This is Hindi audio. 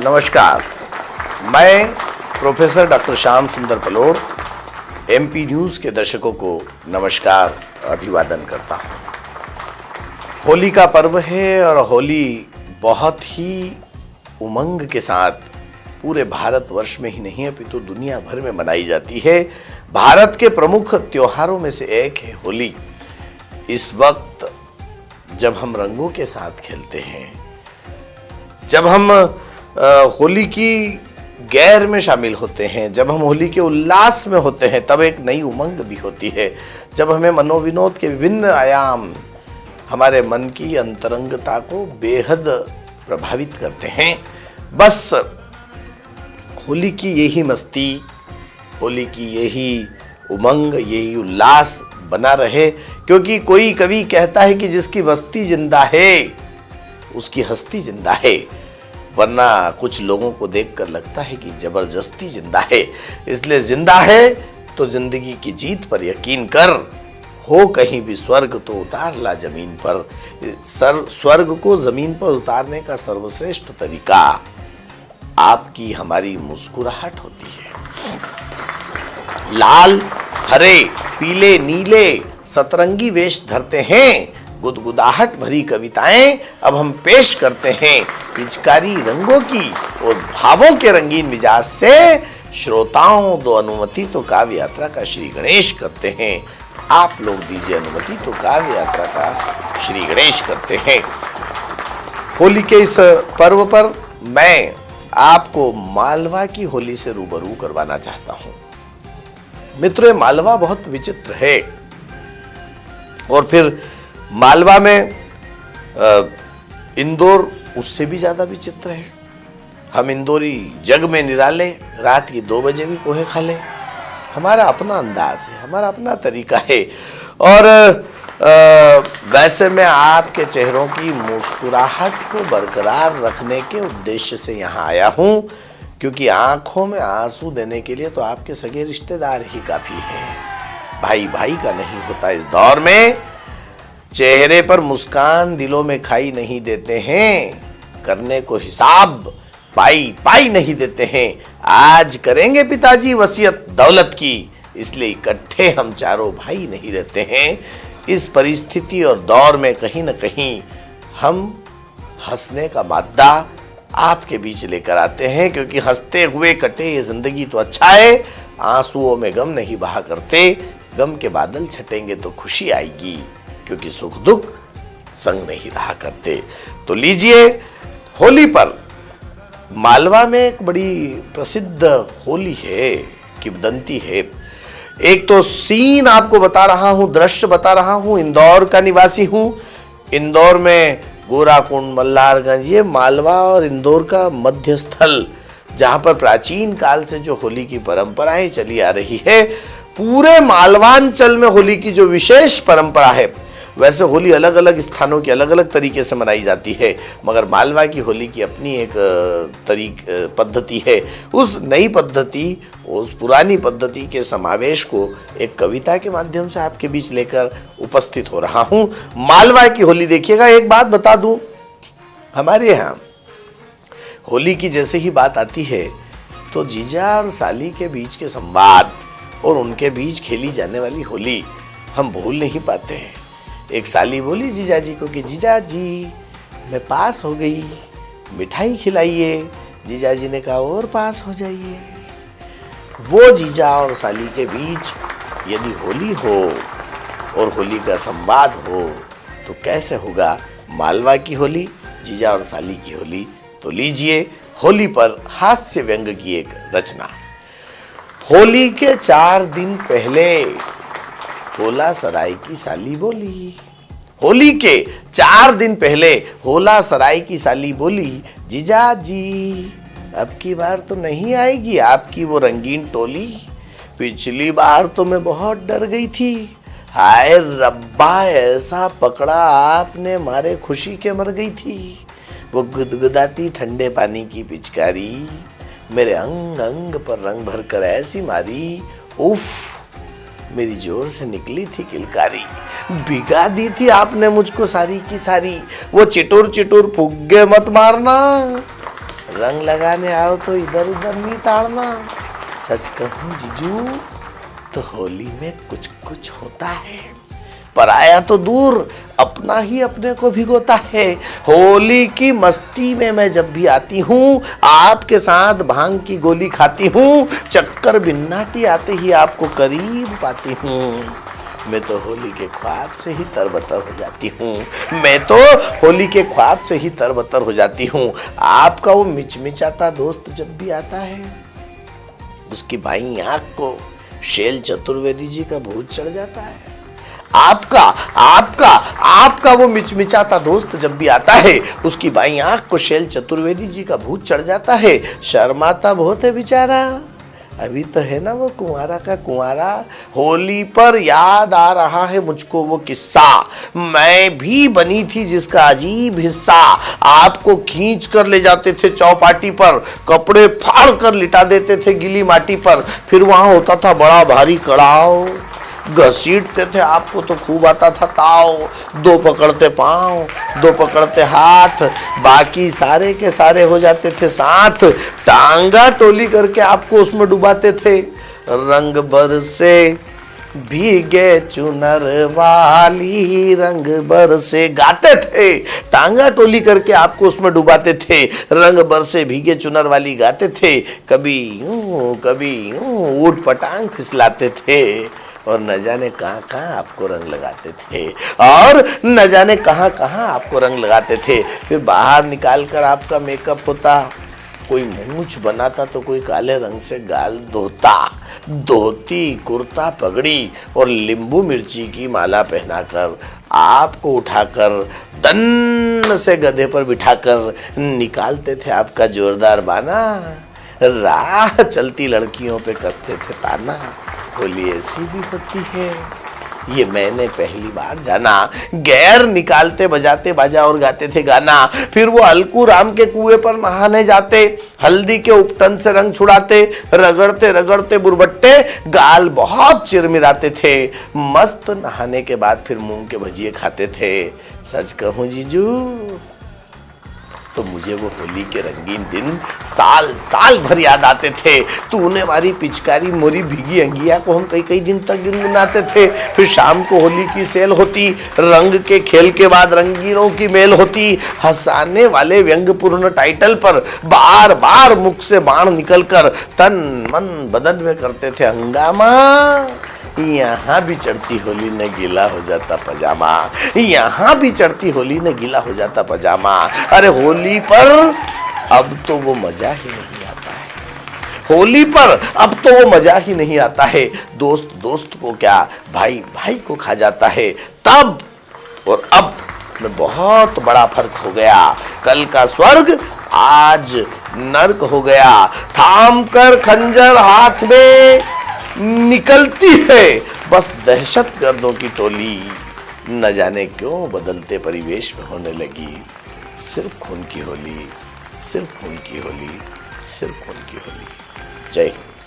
नमस्कार, मैं प्रोफेसर डॉक्टर श्याम सुंदर पलोड़ एमपी न्यूज़ के दर्शकों को नमस्कार अभिवादन करता हूँ। होली का पर्व है और होली बहुत ही उमंग के साथ पूरे भारतवर्ष में ही नहीं अपितु दुनिया भर में मनाई जाती है। भारत के प्रमुख त्योहारों में से एक है होली। इस वक्त जब हम रंगों के साथ खेलते हैं, जब हम होली की गैर में शामिल होते हैं, जब हम होली के उल्लास में होते हैं, तब एक नई उमंग भी होती है। जब हमें मनोविनोद के विभिन्न आयाम हमारे मन की अंतरंगता को बेहद प्रभावित करते हैं। बस होली की यही मस्ती, होली की यही उमंग, यही उल्लास बना रहे, क्योंकि कोई कवि कहता है कि जिसकी मस्ती जिंदा है उसकी हस्ती जिंदा है, वरना कुछ लोगों को देखकर लगता है कि जबरदस्ती जिंदा है। इसलिए जिंदा है तो जिंदगी की जीत पर यकीन कर, हो कहीं भी स्वर्ग तो उतार ला जमीन पर। स्वर्ग को जमीन पर उतारने का सर्वश्रेष्ठ तरीका आपकी हमारी मुस्कुराहट होती है। लाल, हरे, पीले, नीले सतरंगी वेश धरते हैं, गुदगुदाहट भरी कविताएं अब हम पेश करते हैं। पिचकारी रंगों की और भावों के रंगीन मिजाज से श्रोताओं दो अनुमति तो काव्य यात्रा का श्री गणेश करते हैं। आप लोग दीजिए अनुमति तो काव्य यात्रा का श्री गणेश करते हैं। होली के इस पर्व पर मैं आपको मालवा की होली से रूबरू करवाना चाहता हूं। मित्रों, मालवा बहुत विचित्र है और फिर मालवा में इंदौर उससे भी ज्यादा विचित्र है। हम इंदौरी जग में निराले, रात की 2 बजे भी पोहे खा लें। हमारा अपना अंदाज है, हमारा अपना तरीका है। और वैसे मैं आपके चेहरों की मुस्कुराहट को बरकरार रखने के उद्देश्य से यहाँ आया हूँ, क्योंकि आंखों में आंसू देने के लिए तो आपके सगे रिश्तेदार ही काफी हैं। भाई भाई का नहीं होता इस दौर में। चेहरे पर मुस्कान दिलों में खाई नहीं देते हैं, करने को हिसाब पाई पाई नहीं देते हैं। आज करेंगे पिताजी वसीयत दौलत की, इसलिए इकट्ठे हम चारों भाई नहीं रहते हैं। इस परिस्थिति और दौर में कहीं न कहीं हम हंसने का मादा आपके बीच लेकर आते हैं, क्योंकि हंसते हुए कटे ये जिंदगी तो अच्छा है। आंसुओं में गम नहीं बहा करते, गम के बादल छटेंगे तो खुशी आएगी, क्योंकि सुख दुख संग नहीं रहा करते। तो लीजिए, होली पर मालवा में एक बड़ी प्रसिद्ध होली है, किंवदंती है। एक तो सीन आपको बता रहा हूं, दृश्य बता रहा हूं। इंदौर का निवासी हूं। इंदौर में गोराकुंड, मल्हारगंज, ये मालवा और इंदौर का मध्य स्थल, जहां पर प्राचीन काल से जो होली की परंपराएं चली आ रही है। पूरे मालवांचल में होली की जो विशेष परंपरा है, वैसे होली अलग अलग स्थानों की अलग अलग तरीके से मनाई जाती है, मगर मालवा की होली की अपनी एक पद्धति है। उस नई पद्धति, उस पुरानी पद्धति के समावेश को एक कविता के माध्यम से आपके बीच लेकर उपस्थित हो रहा हूं। मालवा की होली देखिएगा। एक बात बता दूं, हमारे यहाँ होली की जैसे ही बात आती है तो जीजा और साली के बीच के संवाद और उनके बीच खेली जाने वाली होली हम भूल नहीं पाते हैं। एक साली बोली जीजा जी को कि जीजा जी मैं पास हो गई, मिठाई खिलाइए। जीजा जी ने कहा और पास हो जाइए। वो जीजा और साली के बीच यदि होली हो और होली का संवाद हो तो कैसे होगा मालवा की होली, जीजा और साली की होली। तो लीजिए, होली पर हास्य व्यंग की एक रचना। होली के 4 दिन पहले होला सराय की साली बोली। होली के 4 दिन पहले होला सराय की साली बोली, जीजा जी अब की बार तो नहीं आएगी आपकी वो रंगीन टोली। पिछली बार तो मैं बहुत डर गई थी, हाय रब्बा ऐसा पकड़ा आपने मारे खुशी के मर गई थी। वो गुदगुदाती ठंडे पानी की पिचकारी मेरे अंग अंग पर रंग भर कर ऐसी मारी, उफ मेरी जोर से निकली थी किलकारी। भिगा दी थी आपने मुझको सारी की सारी, वो चिटुर चिटुर फुग्गे मत मारना। रंग लगाने आओ तो इधर उधर नहीं ताड़ना। सच कहूं जीजू तो होली में कुछ कुछ होता है, पराया तो दूर अपना ही अपने को भिगोता है। होली की मस्ती में मैं जब भी आती हूँ, आपके साथ भांग की गोली खाती हूँ, चक्कर बिन्नाटी आते ही आपको करीब पाती हूँ। मैं तो होली के ख्वाब से ही तरबतर हो जाती हूँ। मैं तो होली के ख्वाब से ही तरबतर हो जाती हूँ। आपका वो मिचमिचाता दोस्त जब भी आता है, उसकी बाईं आंख को शैल चतुर्वेदी जी का भूत चढ़ जाता है। आपका आपका आपका वो मिचमिचाता दोस्त जब भी आता है, उसकी बाईं आंख को शैल चतुर्वेदी जी का भूत चढ़ जाता है। शर्माता बहुत है बेचारा, अभी तो है ना वो कुंवारा का कुंवारा। होली पर याद आ रहा है मुझको वो किस्सा, मैं भी बनी थी जिसका अजीब हिस्सा। आपको खींच कर ले जाते थे चौपाटी पर, कपड़े फाड़ कर लिटा देते थे गीली माटी पर, फिर वहां होता था बड़ा भारी कड़ाव, घसीटते थे आपको तो खूब आता था ताव। दो पकड़ते पांव, दो पकड़ते हाथ, बाकी सारे के सारे हो जाते थे साथ। टांगा टोली करके आपको उसमें डुबाते थे। रंग बरसे भीगे चुनर वाली, रंग बरसे गाते थे, टांगा टोली करके आपको उसमें डुबाते थे। रंग बरसे भीगे चुनर वाली गाते थे, कभी यूं ऊट पटांग फिसलाते थे, और न जाने कहाँ कहाँ आपको रंग लगाते थे, और न जाने कहाँ कहाँ आपको रंग लगाते थे। फिर बाहर निकाल कर आपका मेकअप होता, कोई मूंछ बनाता तो कोई काले रंग से गाल धोता, धोती कुर्ता पगड़ी और नींबू मिर्ची की माला पहनाकर आपको उठाकर दन से गधे पर बिठाकर निकालते थे आपका जोरदार बाना। राह चलती लड़कियों पे कसते थे ताना। होली ऐसी भी होती है, ये मैंने पहली बार जाना। गैर निकालते बजाते बाजा और गाते थे गाना। फिर वो अलकू राम के कुएं पर नहाने जाते, हल्दी के उपटन से रंग छुड़ाते, रगड़ते रगड़ते बुरबट्टे गाल बहुत चिरमिराते थे। मस्त नहाने के बाद फिर मूंग के भजिए खाते थे। सच कहूं जीजू तो मुझे वो होली के रंगीन दिन साल साल भर याद आते थे। तूने मारी पिचकारी मोरी भीगी अंगिया को हम कई कई दिन तक गुनगुनाते थे। फिर शाम को होली की सेल होती, रंग के खेल के बाद रंगीनों की मेल होती। हंसाने वाले व्यंग्यपूर्ण टाइटल पर बार बार मुख से बाण निकलकर तन मन बदन में करते थे हंगामा। यहाँ भी चढ़ती होली ने गीला हो जाता पजामा, यहाँ भी चढ़ती होली ने गीला हो जाता पजामा। अरे होली पर अब तो वो मजा ही नहीं आता है, होली पर अब तो वो मजा ही नहीं आता है। दोस्त दोस्त को क्या, भाई भाई को खा जाता है। तब और अब में बहुत बड़ा फर्क हो गया। कल का स्वर्ग आज नर्क हो गया। थाम कर खंजर हाथ में निकलती है बस दहशत गर्दों की टोली। न जाने क्यों बदलते परिवेश में होने लगी सिर्फ खून की होली, सिर्फ खून की होली, सिर्फ खून की होली। जय हिंद।